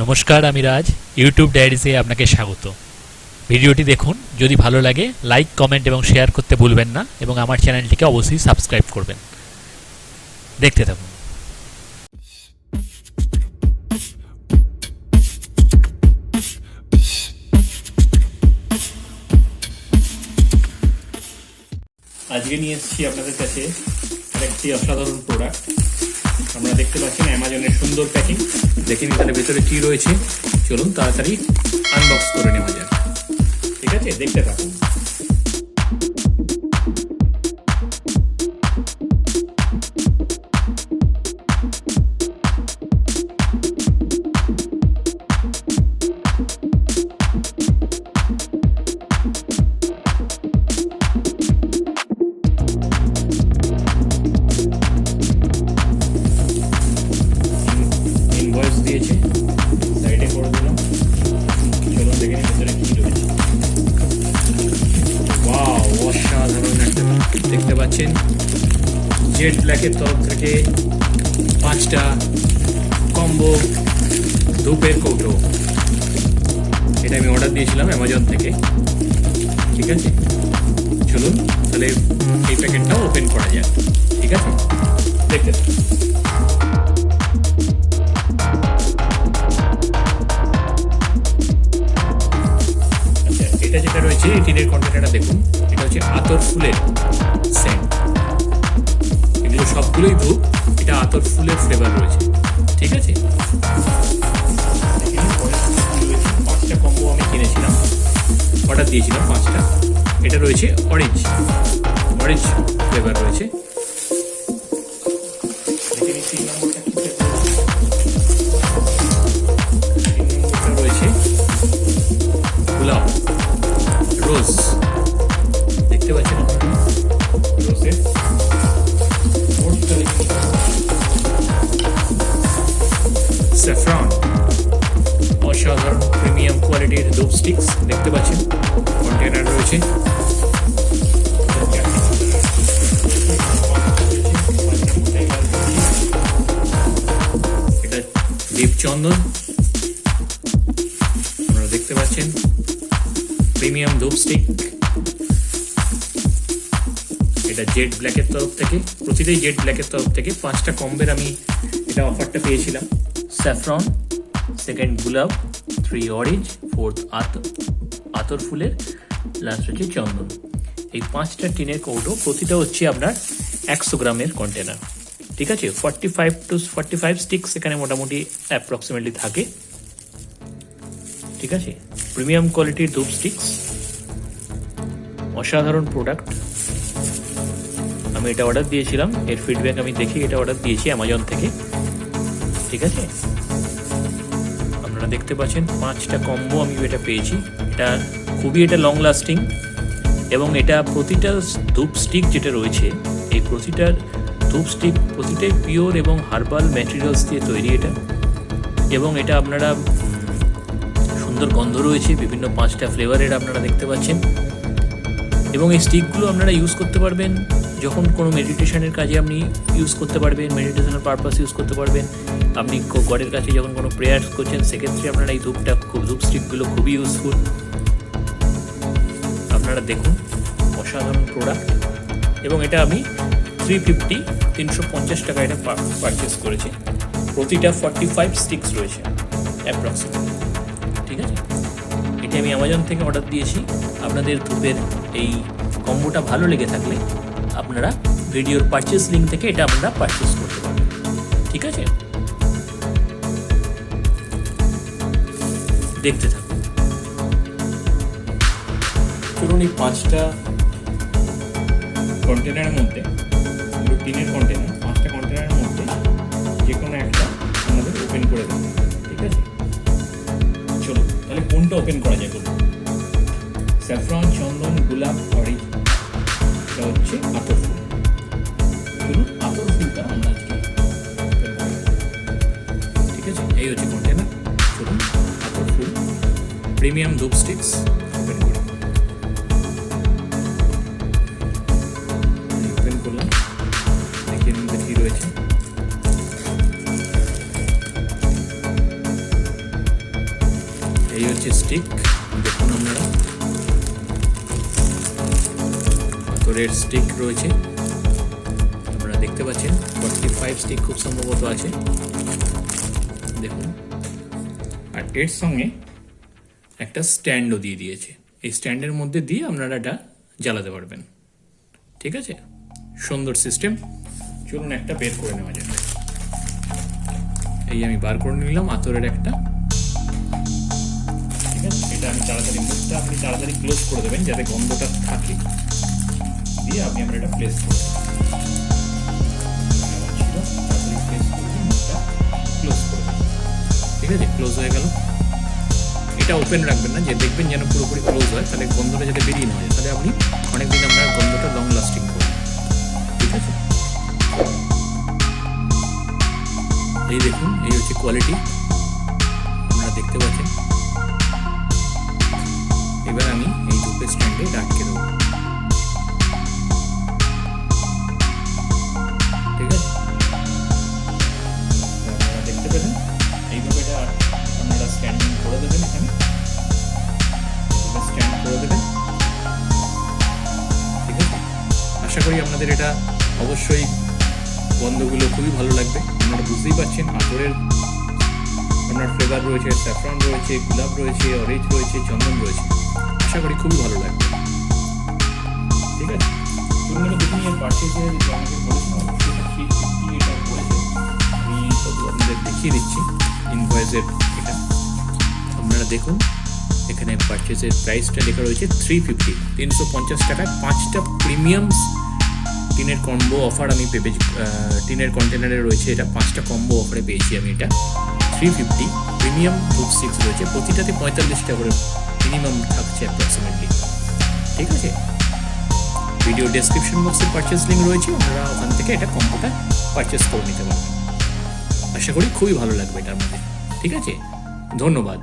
নমস্কার, আমি রাজ। ইউটিউব ডায়েরিজে আপনাকে স্বাগত। ভিডিওটি দেখুন, যদি ভালো লাগে লাইক, কমেন্ট এবং শেয়ার করতে ভুলবেন না এবং আমার চ্যানেলটিকে অবশ্যই সাবস্ক্রাইব করবেন। দেখতে থাকুন। আজকে নিয়ে এসেছি আপনাদের কাছে একটি অসাধারণ প্রোডাক্ট। আপনারা দেখতে পাচ্ছেন অ্যামাজনের সুন্দর প্যাকিং। দেখে নিন তার ভেতরে কি রয়েছে। চলুন তাড়াতাড়ি আনবক্স করে নেওয়া যাক। ঠিক আছে, দেখতে থাকুন। ইনভয়েস দিয়েছে, সাইডে করে দিলাম। চলুন দেখে নিন ভেতরে কি রয়েছে। ওয়াও, অসাধারণ একটা, দেখতে পাচ্ছেন জেড ব্ল্যাকের তরফ থেকে 5টা কম্বো ধূপের কৌটো। এটা আমি অর্ডার দিয়েছিলাম অ্যামাজন থেকে। ঠিক আছে, চলুন তাহলে এই প্যাকেটটাও ওপেন করা যায়। ঠিক আছে, দেখতে এটা যেটা রয়েছে এই টিনের কন্টেনারটা দেখুন। এটা হচ্ছে আতর ফুলের সেন্ট। এগুলো সবগুলোই ধূপ, এটা আতর ফুলের ফ্লেভার রয়েছে। ঠিক আছে, 5টা কম্বো আমি কিনেছিলাম, অর্ডার দিয়েছিলাম 5টা। এটা রয়েছে অরেঞ্জ ফ্লেভার রয়েছে। রয়েছে গোলাপ, রোজ, দেখতে পাচ্ছেন আপনারা রোজের। স্যাফরন, অসাধারণ প্রিমিয়াম কোয়ালিটির ধূপ স্টিক্স, দেখতে পাচ্ছেন কন্টেনার রয়েছে। এটা দীপ চন্দন, আপনারা দেখতে পাচ্ছেন প্রিমিয়াম ধূপ স্টিক। এটা জেড ব্ল্যাকের তরফ থেকে, প্রতিটাই জেড ব্ল্যাকের তরফ থেকে 5টা কম্বের আমি এটা অফারটা পেয়েছিলাম। স্যাফরন, সেকেন্ড গোলাপ, 3 অরেঞ্জ, 4th আতর ফুলের, লাস্ট হচ্ছে চন্দন। এই 5টা টিনের কৌটো, প্রতিটা হচ্ছে আপনার 100 গ্রামের কন্টেনার। ঠিক আছে, 45 স্টিক্স এখানে মোটামুটি অ্যাপ্রক্সিমেটলি থাকে। ঠিক আছে, প্রিমিয়াম কোয়ালিটির ধূপ স্টিক্স, অসাধারণ প্রোডাক্ট। আমি এটা অর্ডার দিয়েছিলাম, এর ফিডব্যাক আমি দেখি এটা অর্ডার দিয়েছি অ্যামাজন থেকে। ঠিক আছে, আপনারা দেখতে পাচ্ছেন 5টা কম্বো আমি এটা পেয়েছি। এটা খুবই লং লাস্টিং এবং এটা প্রতিটা ধূপ স্টিক যেটা রয়েছে, এই প্রতিটা ধূপ স্টিক প্রতিটাই পিওর এবং হার্বাল ম্যাটেরিয়ালস দিয়ে তৈরি এটা। এবং এটা আপনারা সুন্দর গন্ধ রয়েছে, বিভিন্ন 5টা ফ্লেভারের আপনারা দেখতে পাচ্ছেন। এবং এই স্টিকগুলো আপনারা ইউজ করতে পারবেন যখন কোনো মেডিটেশনের কাজে আপনি ইউজ করতে পারবেন, মেডিটেশনের পারপাস ইউজ করতে পারবেন। আপনি গডের কাছে যখন কোনো প্রেয়ার করছেন, সেক্ষেত্রে আপনারা এই ধূপ স্টিকগুলো খুবই ইউজফুল। আপনারা দেখুন, অসাধারণ প্রোডাক্ট। এবং এটা আমি 350 টাকা এটা পারচেস করেছি। প্রতিটা 45 স্টিক্স রয়েছে অ্যাপ্রক্সিমেটলি। ঠিক আছে, এটা আমি অ্যামাজন থেকে অর্ডার দিয়েছি। আপনাদের ধূপের এই কম্বোটা ভালো লেগে থাকলে আপনারা ভিডিওর পারচেস লিঙ্ক থেকে এটা আপনারা পারচেস করতে পারবেন। ঠিক আছে, দেখতে থাকুন। চলুন এই 5টা কন্টেনারের মধ্যে, টিনের কন্টেনার, 5টা কন্টেনারের মধ্যে যে কোনো একটা আমাদের ওপেন করে দেবো। ঠিক আছে, চলুন তাহলে কোনটা ওপেন করা যায় বলুন। স্যাফরন, চন্দন, গোলাপ, অরেঞ্জ, এটা হচ্ছে আতর ফুল। চলুন আতর ফুলটা আমরা আজকে ওপেন করি। ঠিক আছে, এই হচ্ছে কন্টেনার। চলুন আতর ফুল প্রিমিয়াম ধূপ স্টিক্স ওপেন করি। ওপেন করলাম, দেখে নিতে কি রয়েছে। রয়েছে স্টিক, দেখুন আপনারা পাথরের স্টিক রয়েছে, আপনারা দেখতে পাচ্ছেন 45 স্টিক খুব সম্ভবত আছে, দেখুন। আর এর সঙ্গে একটা স্ট্যান্ডও দিয়ে দিয়েছে, এই স্ট্যান্ডের মধ্যে দিয়ে আপনারা এটা জ্বালাতে পারবেন, ঠিক আছে। সুন্দর সিস্টেম। চলুন একটা বের করে নেওয়া যাক। এই আমি বার করে নিলাম আতরের একটা, ঠিক আছে। এটা আমি তাড়াতাড়ি, মুখটা আপনি তাড়াতাড়ি ক্লোজ করে দেবেন যাতে গন্ধটা থাকে, দিয়ে আপনি আমরা এটা প্লেস করে তাড়াতাড়ি প্লেস করে মুখটা ক্লোজ করে দেবেন, ঠিক আছে। ক্লোজ হয়ে গেল। এটা ওপেন রাখবেন না, যে দেখবেন যেন পুরোপুরি ক্লোজ হয়, তাহলে গন্ধটা যাতে বেরিয়ে না হয়, তাহলে আপনি অনেকদিন আপনার গন্ধটা লং লাস্টিং করবেন, ঠিক আছে। এই দেখুন, এই হচ্ছে কোয়ালিটি, আপনারা দেখতে পাচ্ছেন। এবার আমি এই ধূপের স্ট্যান্ডে এটা আটকে দেবো, ঠিক আছে। আপনারা দেখতে পেলেন, এইভাবে এটা আপনারা স্ট্যান্ডিং করে দেবেন, এখানে স্ট্যান্ড করে দেবেন, ঠিক আছে। আশা করি আপনাদের এটা অবশ্যই গন্ধগুলো খুবই ভালো লাগবে। আপনারা বুঝতেই পারছেন আতরের আপনার ফ্লেভার রয়েছে, স্যাফরন রয়েছে, গোলাপ রয়েছে, অরেঞ্জ রয়েছে, চন্দন রয়েছে, আশা করি খুবই ভালো লাগবে, ঠিক আছে। চলুন আমি দেখুন এর পার্চেসের যে আমাকে বলেছিলাম 350 এটা পড়েছে, আমি শুধু আপনাদের দেখিয়ে দিচ্ছি ইনভয়েসের এটা। আপনারা দেখুন এখানে পার্চেসের প্রাইসটা লেখা রয়েছে 350, 350 টাকায় 5টা প্রিমিয়াম টিনের কম্বো অফার আমি পেয়েছি, টিনের কন্টেনারে রয়েছে এটা, 5টা কম্বো অফারে পেয়েছি আমি এটা। 350 প্রিমিয়াম ধূপ স্টিক্স রয়েছে, প্রতিটাতে 45 টাকা করে মিনিমাম থাকছে অ্যাপ্রক্সিমেটলি, ঠিক আছে। ভিডিও ডেসক্রিপশন বক্সে পারচেস লিঙ্ক রয়েছে, আপনারা ওখান থেকে এটা কম্বোটা পারচেস করে নিতে পারবেন। আশা করি খুবই ভালো লাগবে এটার মধ্যে, ঠিক আছে। ধন্যবাদ।